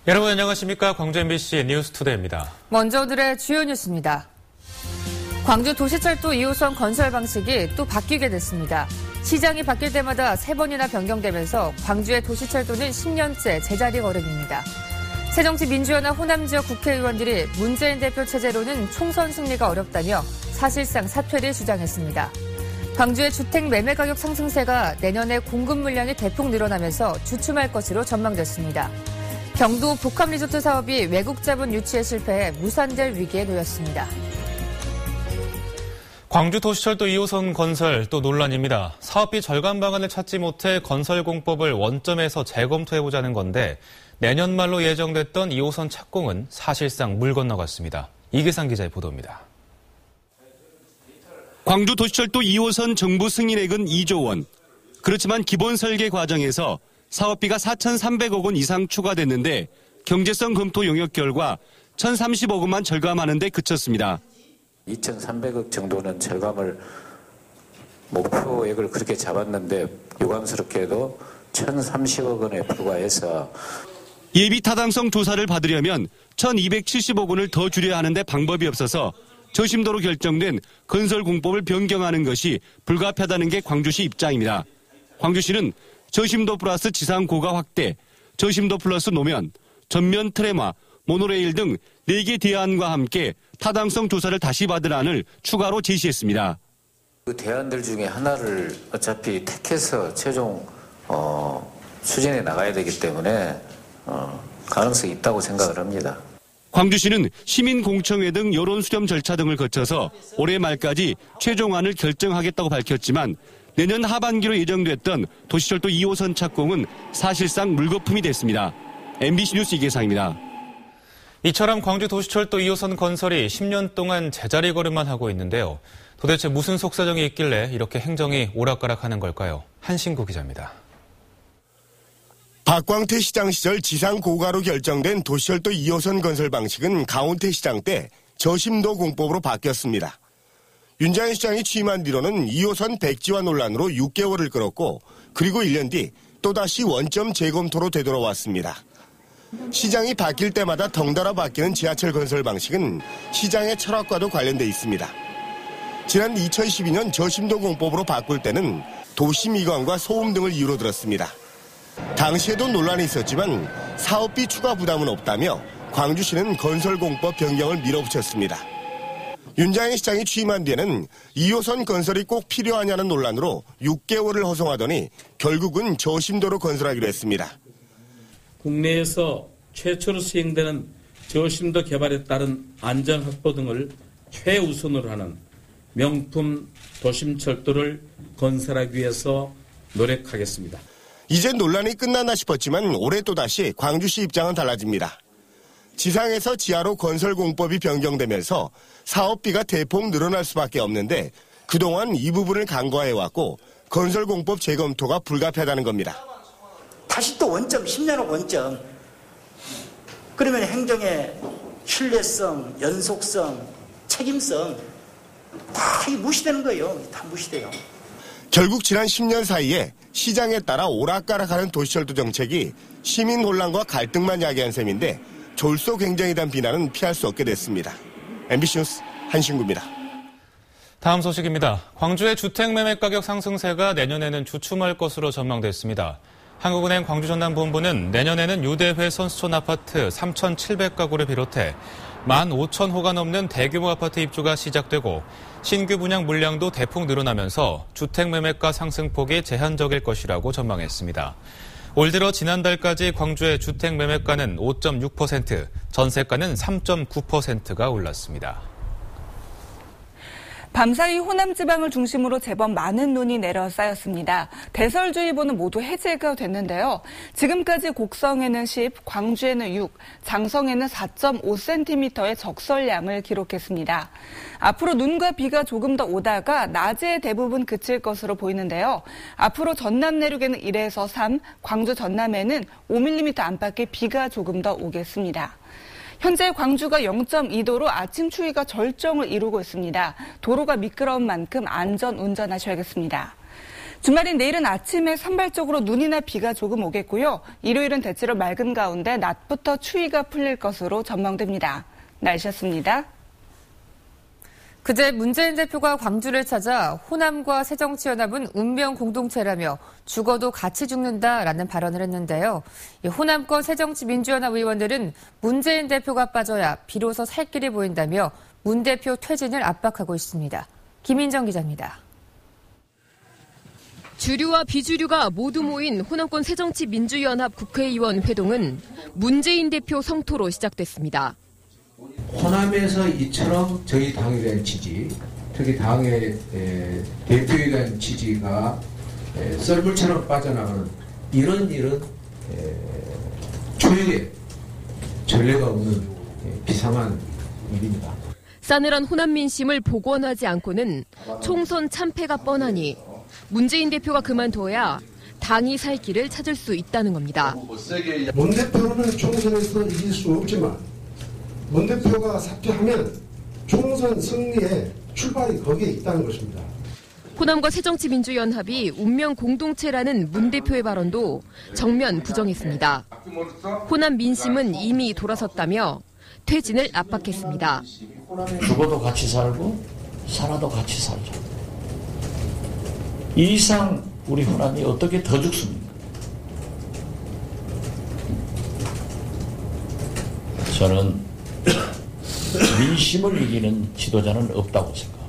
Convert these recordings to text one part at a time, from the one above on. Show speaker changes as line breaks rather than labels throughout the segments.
여러분 안녕하십니까? 광주 MBC 뉴스투데이입니다.
먼저 오늘의 주요 뉴스입니다. 광주 도시철도 2호선 건설 방식이 또 바뀌게 됐습니다. 시장이 바뀔 때마다 3번이나 변경되면서 광주의 도시철도는 10년째 제자리 걸음입니다. 새정치민주연합 호남 지역 국회의원들이 문재인 대표 체제로는 총선 승리가 어렵다며 사실상 사퇴를 주장했습니다. 광주의 주택 매매 가격 상승세가 내년에 공급 물량이 대폭 늘어나면서 주춤할 것으로 전망됐습니다. 경도 복합리조트 사업이 외국 자본 유치에 실패해 무산될 위기에 놓였습니다.
광주 도시철도 2호선 건설 또 논란입니다. 사업비 절감 방안을 찾지 못해 건설공법을 원점에서 재검토해보자는 건데 내년 말로 예정됐던 2호선 착공은 사실상 물 건너갔습니다. 이계상 기자의 보도입니다.
광주 도시철도 2호선 정부 승인액은 2조 원. 그렇지만 기본 설계 과정에서 사업비가 4,300억 원 이상 추가됐는데 경제성 검토 용역 결과 1,030억 원만 절감하는 데 그쳤습니다.
2,300억 정도는 절감을 목표액을 그렇게 잡았는데 유감스럽게도 1,030억 원에 불과해서
예비 타당성 조사를 받으려면 1,270억 원을 더 줄여야 하는데 방법이 없어서 저심도로 결정된 건설공법을 변경하는 것이 불가피하다는 게 광주시 입장입니다. 광주시는 저심도 플러스 지상 고가 확대, 저심도 플러스 노면, 전면 트램화, 모노레일 등 4개 대안과 함께 타당성 조사를 다시 받을 안을 추가로 제시했습니다.
그 대안들 중에 하나를 어차피 택해서 최종 추진해 나가야 되기 때문에 가능성이 있다고 생각을 합니다.
광주시는 시민공청회 등 여론 수렴 절차 등을 거쳐서 올해 말까지 최종안을 결정하겠다고 밝혔지만 내년 하반기로 예정됐던 도시철도 2호선 착공은 사실상 물거품이 됐습니다. MBC 뉴스 이계상입니다.
이처럼 광주 도시철도 2호선 건설이 10년 동안 제자리 걸음만 하고 있는데요. 도대체 무슨 속사정이 있길래 이렇게 행정이 오락가락하는 걸까요? 한신구 기자입니다.
박광태 시장 시절 지상 고가로 결정된 도시철도 2호선 건설 방식은 강원태 시장 때 저심도 공법으로 바뀌었습니다. 윤장현 시장이 취임한 뒤로는 2호선 백지화 논란으로 6개월을 끌었고 그리고 1년 뒤 또다시 원점 재검토로 되돌아왔습니다. 시장이 바뀔 때마다 덩달아 바뀌는 지하철 건설 방식은 시장의 철학과도 관련돼 있습니다. 지난 2012년 저심도 공법으로 바꿀 때는 도시 미관과 소음 등을 이유로 들었습니다. 당시에도 논란이 있었지만 사업비 추가 부담은 없다며 광주시는 건설공법 변경을 밀어붙였습니다. 윤장현 시장이 취임한 뒤에는 2호선 건설이 꼭 필요하냐는 논란으로 6개월을 허송하더니 결국은 저심도로 건설하기로 했습니다.
국내에서 최초로 시행되는 저심도 개발에 따른 안전 확보 등을 최우선으로 하는 명품 도심철도를 건설하기 위해서 노력하겠습니다.
이제 논란이 끝났나 싶었지만 올해 또다시 광주시 입장은 달라집니다. 지상에서 지하로 건설공법이 변경되면서 사업비가 대폭 늘어날 수밖에 없는데 그동안 이 부분을 간과해왔고 건설공법 재검토가 불가피하다는 겁니다.
다시 또 원점, 10년 후 원점. 그러면 행정의 신뢰성, 연속성, 책임성 다 무시되는 거예요. 다 무시돼요.
결국 지난 10년 사이에 시장에 따라 오락가락하는 도시철도 정책이 시민 혼란과 갈등만 야기한 셈인데 졸속 행정에 대한 비난은 피할 수 없게 됐습니다. MBC 뉴스 한신구입니다.
다음 소식입니다. 광주의 주택 매매 가격 상승세가 내년에는 주춤할 것으로 전망됐습니다. 한국은행 광주전남본부는 내년에는 유대회 선수촌 아파트 3,700가구를 비롯해 15,000호가 넘는 대규모 아파트 입주가 시작되고 신규 분양 물량도 대폭 늘어나면서 주택 매매가 상승폭이 제한적일 것이라고 전망했습니다. 올 들어 지난달까지 광주의 주택 매매가는 5.6%, 전세가는 3.9%가 올랐습니다.
밤사이 호남 지방을 중심으로 제법 많은 눈이 내려 쌓였습니다. 대설주의보는 모두 해제가 됐는데요. 지금까지 곡성에는 10, 광주에는 6, 장성에는 4.5cm의 적설량을 기록했습니다. 앞으로 눈과 비가 조금 더 오다가 낮에 대부분 그칠 것으로 보이는데요. 앞으로 전남 내륙에는 1에서 3, 광주 전남에는 5mm 안팎의 비가 조금 더 오겠습니다. 현재 광주가 0.2도로 아침 추위가 절정을 이루고 있습니다. 도로가 미끄러운 만큼 안전 운전하셔야겠습니다. 주말인 내일은 아침에 산발적으로 눈이나 비가 조금 오겠고요. 일요일은 대체로 맑은 가운데 낮부터 추위가 풀릴 것으로 전망됩니다. 날씨였습니다.
그제 문재인 대표가 광주를 찾아 호남과 새정치연합은 운명 공동체라며 죽어도 같이 죽는다라는 발언을 했는데요. 호남권 새정치민주연합 의원들은 문재인 대표가 빠져야 비로소 살 길이 보인다며 문 대표 퇴진을 압박하고 있습니다. 김인정 기자입니다.
주류와 비주류가 모두 모인 호남권 새정치민주연합 국회의원 회동은 문재인 대표 성토로 시작됐습니다.
호남에서 이처럼 저희 당에 대한 지지, 특히 당의 대표에 대한 지지가 썰물처럼 빠져나가는 이런 일은 초유의 전례가 없는 비상한 일입니다.
싸늘한 호남 민심을 복원하지 않고는 총선 참패가 뻔하니 문재인 대표가 그만둬야 당이 살 길을 찾을 수 있다는 겁니다.
문 대표는 총선에서 이길 수 없지만 문 대표가 사퇴하면 총선 승리의 출발이 거기에 있다는 것입니다.
호남과 새정치민주연합이 운명 공동체라는 문 대표의 발언도 정면 부정했습니다. 호남 민심은 이미 돌아섰다며 퇴진을 압박했습니다.
죽어도 같이 살고 살아도 같이 살자. 이 이상 우리 호남이 어떻게 더 죽습니까? 저는 민심을 이기는 지도자는 없다고 생각합니다.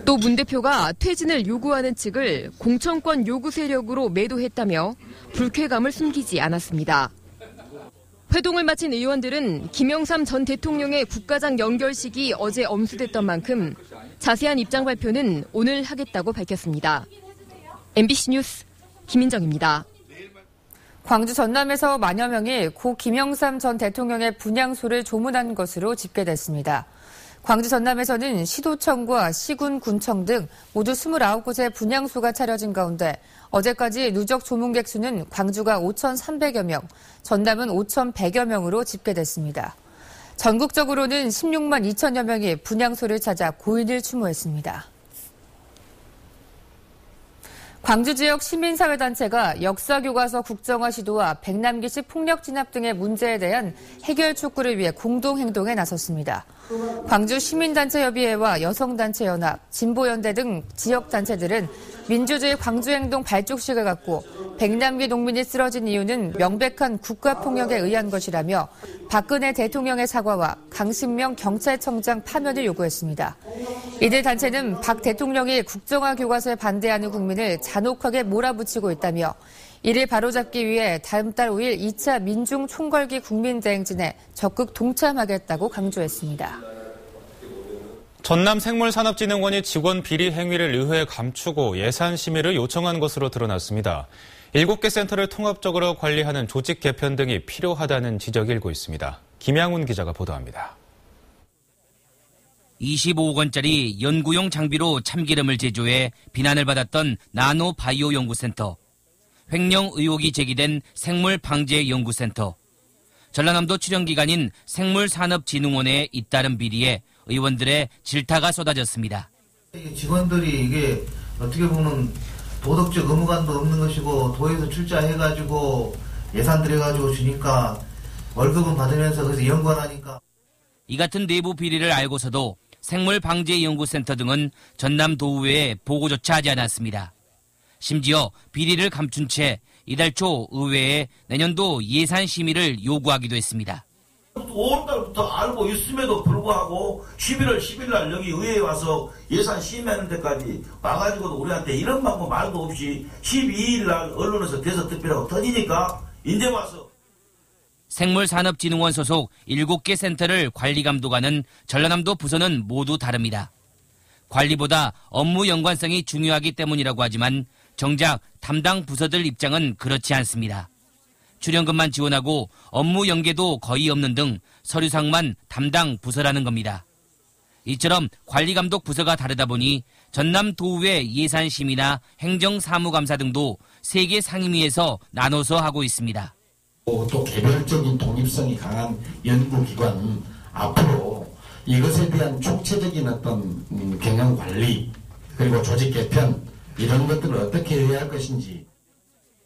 또 문 대표가 퇴진을 요구하는 측을 공천권 요구 세력으로 매도했다며 불쾌감을 숨기지 않았습니다. 회동을 마친 의원들은 김영삼 전 대통령의 국가장 연결식이 어제 엄수됐던 만큼 자세한 입장 발표는 오늘 하겠다고 밝혔습니다. MBC 뉴스 김인정입니다.
광주 전남에서 만여 명이 고 김영삼 전 대통령의 분향소를 조문한 것으로 집계됐습니다. 광주 전남에서는 시도청과 시군, 군청 등 모두 29곳의 분향소가 차려진 가운데 어제까지 누적 조문객 수는 광주가 5,300여 명, 전남은 5,100여 명으로 집계됐습니다. 전국적으로는 16만 2천여 명이 분향소를 찾아 고인을 추모했습니다. 광주 지역 시민사회단체가 역사교과서 국정화 시도와 백남기식 폭력 진압 등의 문제에 대한 해결 촉구를 위해 공동행동에 나섰습니다. 광주 시민단체협의회와 여성단체연합, 진보연대 등 지역단체들은 민주주의 광주행동 발족식을 갖고 백남기 농민이 쓰러진 이유는 명백한 국가폭력에 의한 것이라며 박근혜 대통령의 사과와 강신명 경찰청장 파면을 요구했습니다. 이들 단체는 박 대통령이 국정화 교과서에 반대하는 국민을 잔혹하게 몰아붙이고 있다며 이를 바로잡기 위해 다음 달 5일 2차 민중 총궐기 국민대행진에 적극 동참하겠다고 강조했습니다.
전남생물산업진흥원이 직원 비리 행위를 의회에 감추고 예산 심의를 요청한 것으로 드러났습니다. 7개 센터를 통합적으로 관리하는 조직 개편 등이 필요하다는 지적이 일고 있습니다. 김양훈 기자가 보도합니다.
25억 원짜리 연구용 장비로 참기름을 제조해 비난을 받았던 나노바이오 연구센터, 횡령 의혹이 제기된 생물방재연구센터, 전라남도 출연기관인 생물산업진흥원의 잇따른 비리에 의원들의 질타가 쏟아졌습니다.
직원들이 이게 어떻게 보면 도덕적 의무감도 없는 것이고 도에서 출자해가지고 예산 들여가지고 주니까 월급은 받으면서 그래서 연구하니까.
이 같은 내부 비리를 알고서도 생물방재연구센터 등은 전남도의회에 보고조차 하지 않았습니다. 심지어 비리를 감춘 채 이달 초 의회에 내년도 예산 심의를 요구하기도 했습니다.
5월달부터 알고 있음에도 불구하고 11월 10일 날 여기 의회에 와서 예산 심의하는 데까지 와가지고도 우리한테 이런 방법 말도 없이 12일 날 언론에서 대서특필하고 터지니까 이제 와서.
생물산업진흥원 소속 7개 센터를 관리감독하는 전라남도 부서는 모두 다릅니다. 관리보다 업무 연관성이 중요하기 때문이라고 하지만 정작 담당 부서들 입장은 그렇지 않습니다. 출연금만 지원하고 업무 연계도 거의 없는 등 서류상만 담당 부서라는 겁니다. 이처럼 관리감독 부서가 다르다 보니 전남도의회 예산심의나 행정사무감사 등도 3개 상임위에서 나눠서 하고 있습니다.
또 개별적인 독립성이 강한 연구기관은 앞으로 이것에 대한 총체적인 어떤 경영관리 그리고 조직 개편 이런 것들을 어떻게 해야 할 것인지.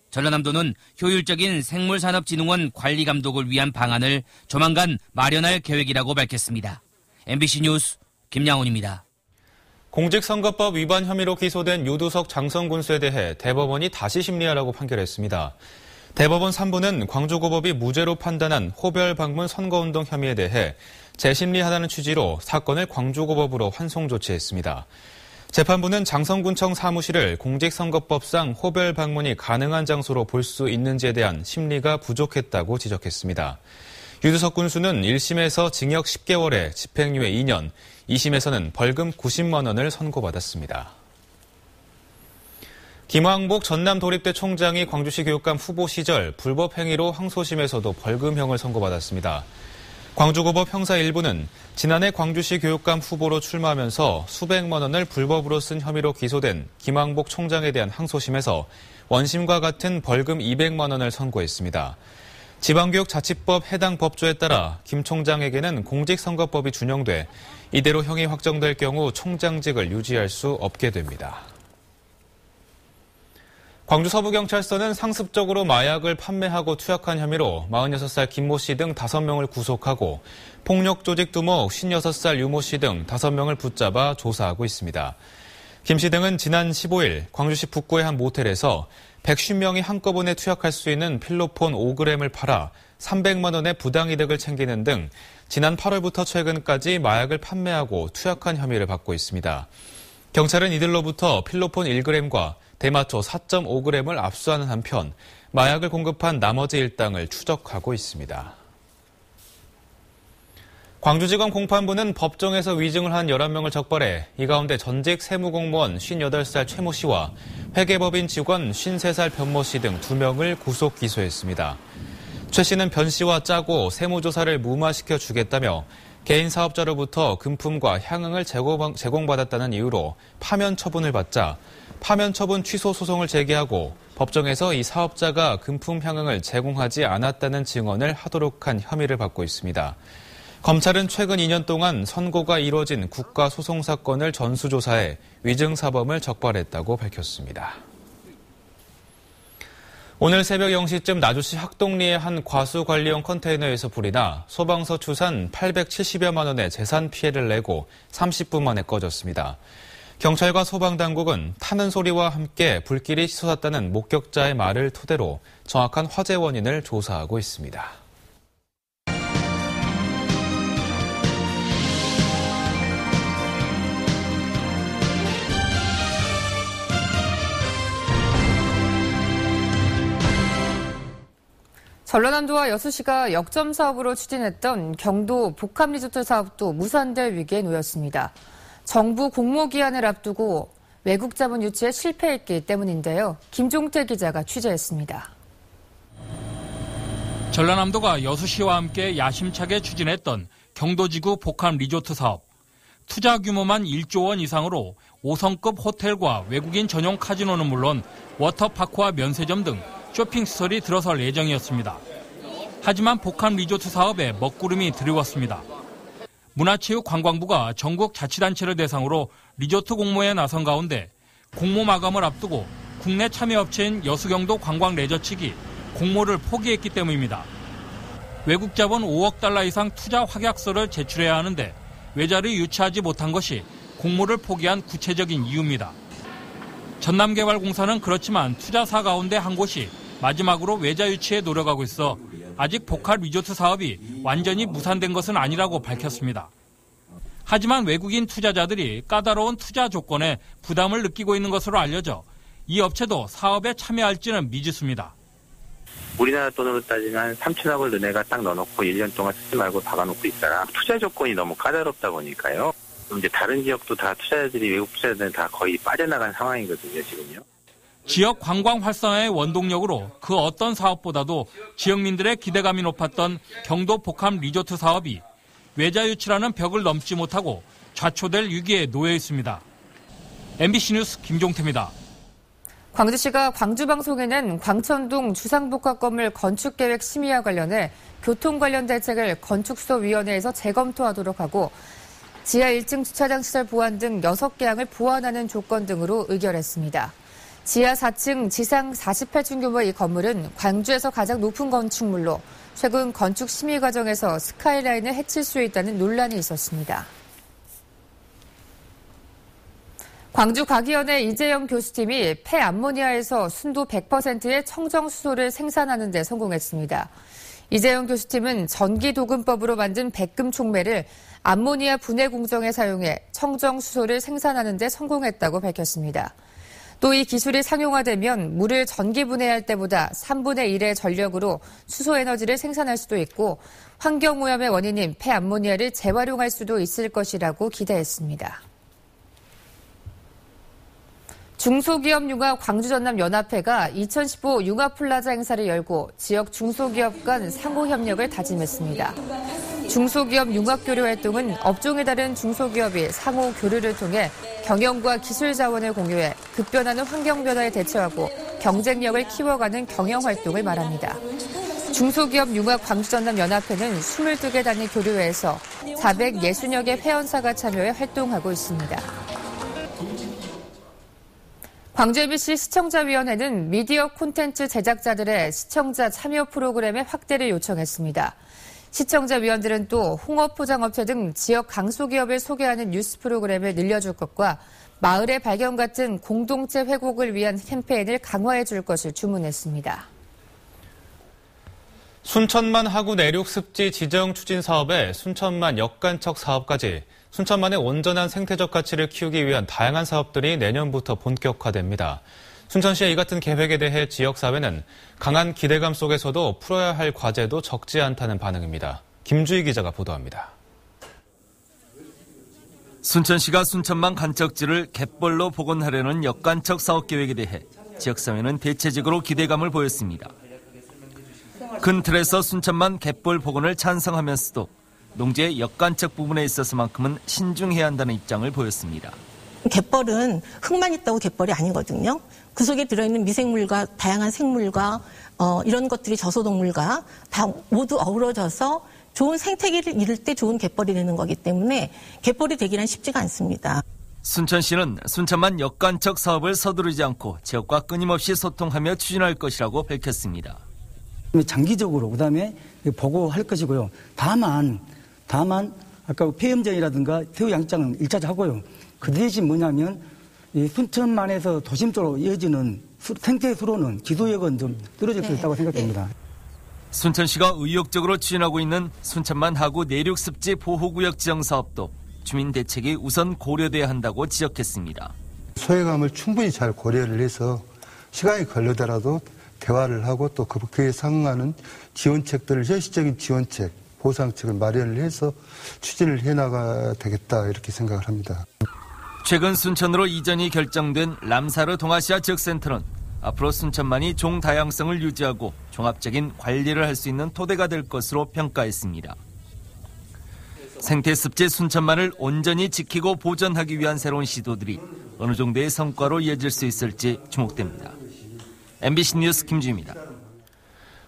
전라남도는 효율적인 생물산업진흥원 관리 감독을 위한 방안을 조만간 마련할 계획이라고 밝혔습니다. MBC 뉴스 김양훈입니다.
공직선거법 위반 혐의로 기소된 유두석 장성군수에 대해 대법원이 다시 심리하라고 판결했습니다. 대법원 3부는 광주고법이 무죄로 판단한 호별 방문 선거운동 혐의에 대해 재심리하라는 취지로 사건을 광주고법으로 환송 조치했습니다. 재판부는 장성군청 사무실을 공직선거법상 호별 방문이 가능한 장소로 볼 수 있는지에 대한 심리가 부족했다고 지적했습니다. 유두석 군수는 1심에서 징역 10개월에 집행유예 2년, 2심에서는 벌금 90만 원을 선고받았습니다. 김왕복 전남도립대 총장이 광주시 교육감 후보 시절 불법 행위로 항소심에서도 벌금형을 선고받았습니다. 광주고법 형사 1부는 지난해 광주시 교육감 후보로 출마하면서 수백만 원을 불법으로 쓴 혐의로 기소된 김왕복 총장에 대한 항소심에서 원심과 같은 벌금 200만 원을 선고했습니다. 지방교육자치법 해당 법조에 따라 김 총장에게는 공직선거법이 준용돼 이대로 형이 확정될 경우 총장직을 유지할 수 없게 됩니다. 광주 서부경찰서는 상습적으로 마약을 판매하고 투약한 혐의로 46살 김모 씨 등 5명을 구속하고 폭력조직 두목 56살 유모 씨 등 5명을 붙잡아 조사하고 있습니다. 김 씨 등은 지난 15일 광주시 북구의 한 모텔에서 150명이 한꺼번에 투약할 수 있는 필로폰 5g을 팔아 300만 원의 부당이득을 챙기는 등 지난 8월부터 최근까지 마약을 판매하고 투약한 혐의를 받고 있습니다. 경찰은 이들로부터 필로폰 1g과 대마초 4.5g을 압수하는 한편 마약을 공급한 나머지 일당을 추적하고 있습니다. 광주지검 공판부는 법정에서 위증을 한 11명을 적발해 이 가운데 전직 세무공무원 58살 최모 씨와 회계법인 직원 53살 변모 씨 등 2명을 구속 기소했습니다. 최 씨는 변 씨와 짜고 세무조사를 무마시켜 주겠다며 개인 사업자로부터 금품과 향응을 제공받았다는 이유로 파면 처분을 받자 파면 처분 취소 소송을 제기하고 법정에서 이 사업자가 금품 향응을 제공하지 않았다는 증언을 하도록 한 혐의를 받고 있습니다. 검찰은 최근 2년 동안 선고가 이뤄진 국가소송 사건을 전수조사해 위증사범을 적발했다고 밝혔습니다. 오늘 새벽 0시쯤 나주시 학동리의 한 과수관리용 컨테이너에서 불이 나 소방서 추산 870여만 원의 재산 피해를 내고 30분 만에 꺼졌습니다. 경찰과 소방당국은 타는 소리와 함께 불길이 솟았다는 목격자의 말을 토대로 정확한 화재 원인을 조사하고 있습니다.
전라남도와 여수시가 역점 사업으로 추진했던 경도 복합리조트 사업도 무산될 위기에 놓였습니다. 정부 공모 기한을 앞두고 외국 자본 유치에 실패했기 때문인데요. 김종태 기자가 취재했습니다.
전라남도가 여수시와 함께 야심차게 추진했던 경도지구 복합리조트 사업. 투자 규모만 1조 원 이상으로 5성급 호텔과 외국인 전용 카지노는 물론 워터파크와 면세점 등 쇼핑시설이 들어설 예정이었습니다. 하지만 복합리조트 사업에 먹구름이 드리웠습니다. 문화체육관광부가 전국 자치단체를 대상으로 리조트 공모에 나선 가운데 공모 마감을 앞두고 국내 참여업체인 여수경도 관광레저 측이 공모를 포기했기 때문입니다. 외국 자본 5억 달러 이상 투자 확약서를 제출해야 하는데 외자를 유치하지 못한 것이 공모를 포기한 구체적인 이유입니다. 전남개발공사는 그렇지만 투자사 가운데 한 곳이 마지막으로 외자 유치에 노력하고 있어 아직 복합 리조트 사업이 완전히 무산된 것은 아니라고 밝혔습니다. 하지만 외국인 투자자들이 까다로운 투자 조건에 부담을 느끼고 있는 것으로 알려져 이 업체도 사업에 참여할지는 미지수입니다.
우리나라 돈으로 따지면 3천억을 너네가 딱 넣어놓고 1년 동안 쓰지 말고 박아놓고 있어라. 투자 조건이 너무 까다롭다 보니까요. 이제 다른 지역도 다 투자자들이 외국 투자자들은 다 거의 빠져나간 상황이거든요, 지금요.
지역 관광 활성화의 원동력으로 그 어떤 사업보다도 지역민들의 기대감이 높았던 경도 복합 리조트 사업이 외자 유치라는 벽을 넘지 못하고 좌초될 위기에 놓여 있습니다. MBC 뉴스 김종태입니다.
광주시가 광주방송에는 광천동 주상복합 건물 건축계획 심의와 관련해 교통 관련 대책을 건축소위원회에서 재검토하도록 하고 지하 1층 주차장 시설 보완 등 6개 항을 보완하는 조건 등으로 의결했습니다. 지하 4층, 지상 48층 규모의 이 건물은 광주에서 가장 높은 건축물로 최근 건축 심의 과정에서 스카이라인을 해칠 수 있다는 논란이 있었습니다. 광주과기원의 이재영 교수팀이 폐암모니아에서 순도 100%의 청정수소를 생산하는 데 성공했습니다. 이재영 교수팀은 전기도금법으로 만든 백금 촉매를 암모니아 분해 공정에 사용해 청정수소를 생산하는 데 성공했다고 밝혔습니다. 또 이 기술이 상용화되면 물을 전기 분해할 때보다 3분의 1의 전력으로 수소 에너지를 생산할 수도 있고 환경오염의 원인인 폐암모니아를 재활용할 수도 있을 것이라고 기대했습니다. 중소기업융합 광주전남연합회가 2015 융합플라자 행사를 열고 지역 중소기업 간 상호협력을 다짐했습니다. 중소기업 융합교류 활동은 업종에 다른 중소기업이 상호 교류를 통해 경영과 기술 자원을 공유해 급변하는 환경 변화에 대처하고 경쟁력을 키워가는 경영 활동을 말합니다. 중소기업 융합 광주전남연합회는 22개 단위 교류회에서 460여 개 회원사가 참여해 활동하고 있습니다. 광주 MBC 시청자위원회는 미디어 콘텐츠 제작자들의 시청자 참여 프로그램의 확대를 요청했습니다. 시청자위원들은 또 홍어 포장업체 등 지역 강소기업을 소개하는 뉴스 프로그램을 늘려줄 것과 마을의 발견 같은 공동체 회복을 위한 캠페인을 강화해 줄 것을 주문했습니다.
순천만 하구 내륙 습지 지정 추진 사업에 순천만 역간척 사업까지 순천만의 온전한 생태적 가치를 키우기 위한 다양한 사업들이 내년부터 본격화됩니다. 순천시의 이 같은 계획에 대해 지역사회는 강한 기대감 속에서도 풀어야 할 과제도 적지 않다는 반응입니다. 김주희 기자가 보도합니다.
순천시가 순천만 간척지를 갯벌로 복원하려는 역간척 사업 계획에 대해 지역사회는 대체적으로 기대감을 보였습니다. 큰 틀에서 순천만 갯벌 복원을 찬성하면서도 농지의 역간척 부분에 있어서만큼은 신중해야 한다는 입장을 보였습니다.
갯벌은 흙만 있다고 갯벌이 아니거든요. 그 속에 들어있는 미생물과 다양한 생물과 이런 것들이 저소동물과 다 모두 어우러져서 좋은 생태계를 이룰 때 좋은 갯벌이 되는 거기 때문에 갯벌이 되기는 쉽지가 않습니다.
순천시는 순천만 역간척 사업을 서두르지 않고 지역과 끊임없이 소통하며 추진할 것이라고 밝혔습니다.
장기적으로 그다음에 보고할 것이고요. 다만 아까 폐염전이라든가 새우 양장은 1차적 하고요. 그 대신 뭐냐면 이 순천만에서 도심 쪽으로 이어지는 생태 수로는 지도역은 좀 떨어질 수 있다고 생각됩니다.
순천시가 의욕적으로 추진하고 있는 순천만 하구 내륙 습지 보호구역 지정 사업도 주민 대책이 우선 고려돼야 한다고 지적했습니다.
소외감을 충분히 잘 고려를 해서 시간이 걸리더라도 대화를 하고 또 그에 상응하는 지원책들을 현실적인 지원책, 보상책을 마련을 해서 추진을 해나가야 되겠다 이렇게 생각을 합니다.
최근 순천으로 이전이 결정된 람사르 동아시아 지역센터는 앞으로 순천만이 종 다양성을 유지하고 종합적인 관리를 할 수 있는 토대가 될 것으로 평가했습니다. 생태습지 순천만을 온전히 지키고 보존하기 위한 새로운 시도들이 어느 정도의 성과로 이어질 수 있을지 주목됩니다. MBC 뉴스 김주희입니다.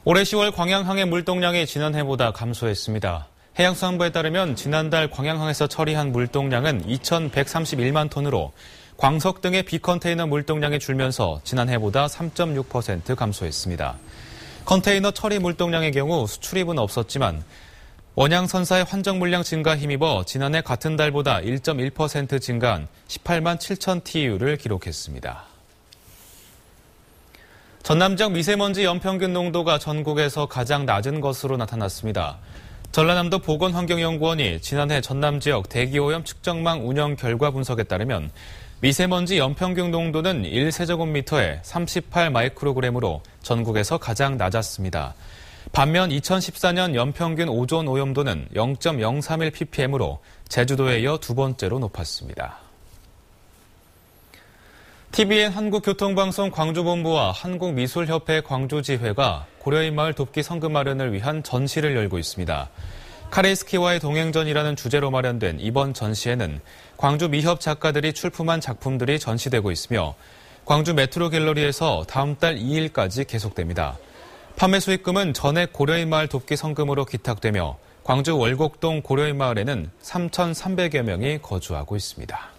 올해 10월 광양항의 물동량이 지난해보다 감소했습니다. 해양수산부에 따르면 지난달 광양항에서 처리한 물동량은 2,131만 톤으로 광석 등의 비컨테이너 물동량이 줄면서 지난해보다 3.6% 감소했습니다. 컨테이너 처리 물동량의 경우 수출입은 없었지만 원양선사의 환정 물량 증가 힘입어 지난해 같은 달보다 1.1% 증가한 18만 7천 TEU를 기록했습니다. 전남 지역 미세먼지 연평균 농도가 전국에서 가장 낮은 것으로 나타났습니다. 전라남도 보건환경연구원이 지난해 전남 지역 대기오염 측정망 운영 결과 분석에 따르면 미세먼지 연평균 농도는 1세제곱미터에 38 마이크로그램으로 전국에서 가장 낮았습니다. 반면 2014년 연평균 오존 오염도는 0.031 ppm으로 제주도에 이어 두 번째로 높았습니다. TVN 한국교통방송 광주본부와 한국미술협회 광주지회가 고려인 마을 돕기 성금 마련을 위한 전시를 열고 있습니다. 카레이스키와의 동행전이라는 주제로 마련된 이번 전시회는 광주 미협 작가들이 출품한 작품들이 전시되고 있으며 광주 메트로 갤러리에서 다음 달 2일까지 계속됩니다. 판매 수익금은 전액 고려인 마을 돕기 성금으로 기탁되며 광주 월곡동 고려인 마을에는 3,300여 명이 거주하고 있습니다.